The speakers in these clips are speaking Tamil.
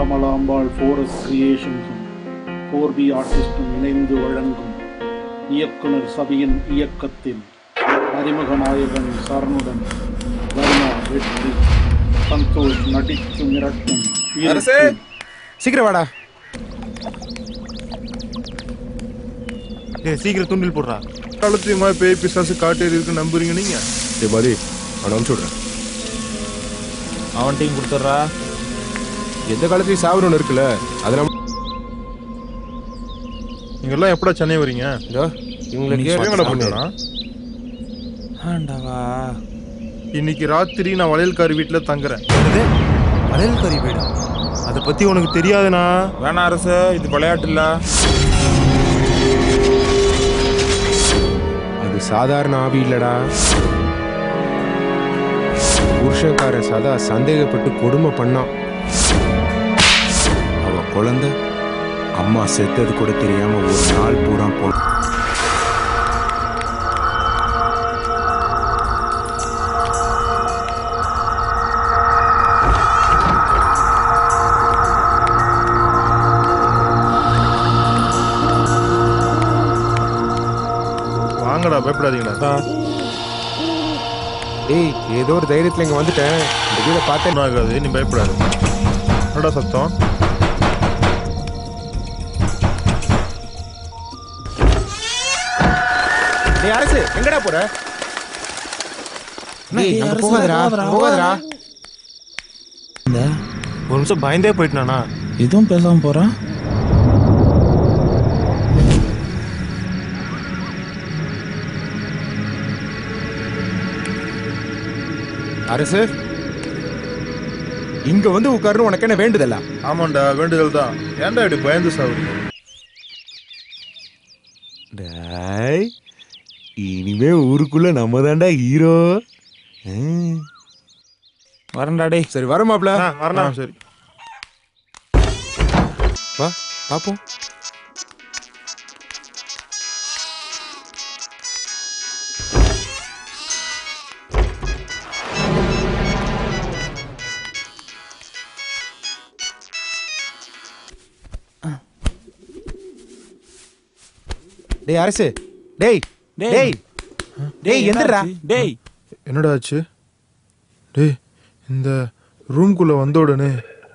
கமலாம்பாள் ஃபாரஸ்ட் கிரியேஷன்ஸும் கோர்பி ஆர்டிஸ்டும் இணைந்து வழங்கும் இயக்குனர் சபியின் இயக்கத்தில் அறிமுக நாயகன் சரணுடன் வர்மா, வெற்றி, சந்தோஷ் நடித்து மிரட்டும் சீக்கிரம் வாடா. சீக்கிரம் துண்டில் போடுறா. காலத்தையுமா பேய் பிசாசு காட்டேரி இருக்கு நம்புறீங்க நீங்க? பாதி அவனை அனுப்பிச்சு விடுறேன். அவன்கிட்டையும் கொடுத்துட்றா. எந்த காலத்தையும் சாவரணும் இருக்குல்ல, அதெல்லாம் நீங்க எல்லாம் எப்படா சென்னை வரீங்க? இன்னைக்கு ராத்திரி நான் வளையல்காரி வீட்டுல தங்குறேன். வளையல்காரி வீடு? அதை பத்தி உனக்கு தெரியாதுண்ணா. வேணா அரசு, இது விளையாட்டு இல்ல. அது சாதாரண ஆவி இல்லடா. புருஷக்காரன் சதா சந்தேகப்பட்டு கொடுமை பண்ணான். அவ குழந்தை அம்மா செத்தது கூட தெரியாம ஒரு நாள் பூரா வாங்கடா, பயப்படாதீங்கடா. ஏய், ஏதோ ஒரு தைரியத்துல இங்க வந்துட்டேன். இந்த வீட பார்த்தேன் ஆகாது, நீ பயப்படாது. என்னடா சத்தம்? டேய் அரசு, எங்கடா போற? போகாதடா. ஒரு நிமிஷம் பயந்தே போயிட்டானா? எதுவும் பேசாம போறான். அரசு, இங்க வந்து உட்கார்ந்து உனக்கு என்ன வேண்டுதல்ல? ஆமாண்டா, வேண்டுதல் தான். ஏன்டா இப்படி பயந்து சாவுறீங்க? இனிமே ஊருக்குள்ள நம்ம தாண்டா ஹீரோ. வரண்டா டே. சரி வரமாப்ல. வரணும். சரி வா பாப்போம். டேய் அரசு, டேய் டேய் டேய் எந்திரா. டேய் என்னடா ஆச்சு? டேய், இந்த ரூம்குள்ள வந்த உடனே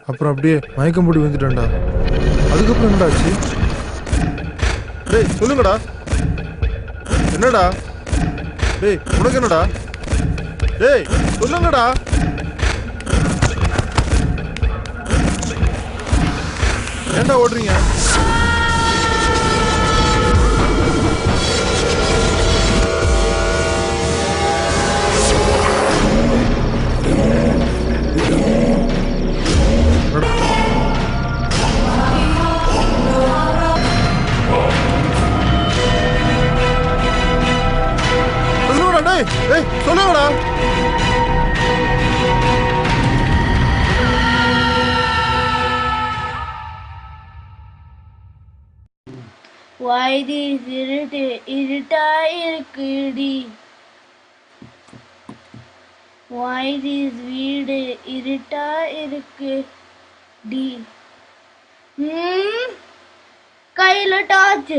அப்புறம் அப்படியே மயக்கம் போட்டு வந்துட்டான்டா. அதுக்கப்புறம் என்னடா ஆச்சு? டேய் சொல்லுங்கடா, என்னடா? டேய் உனக்கு என்னடா? டேய் சொல்லுங்கடா. ஏன்டா ஓடுறீங்க? சொல்லுங்கடா. வாய்தி திருட்டு இருட்டா இருக்குடி. வாய்தி வீடு இருட்டா இருக்கு டி. கையில டார்ச்.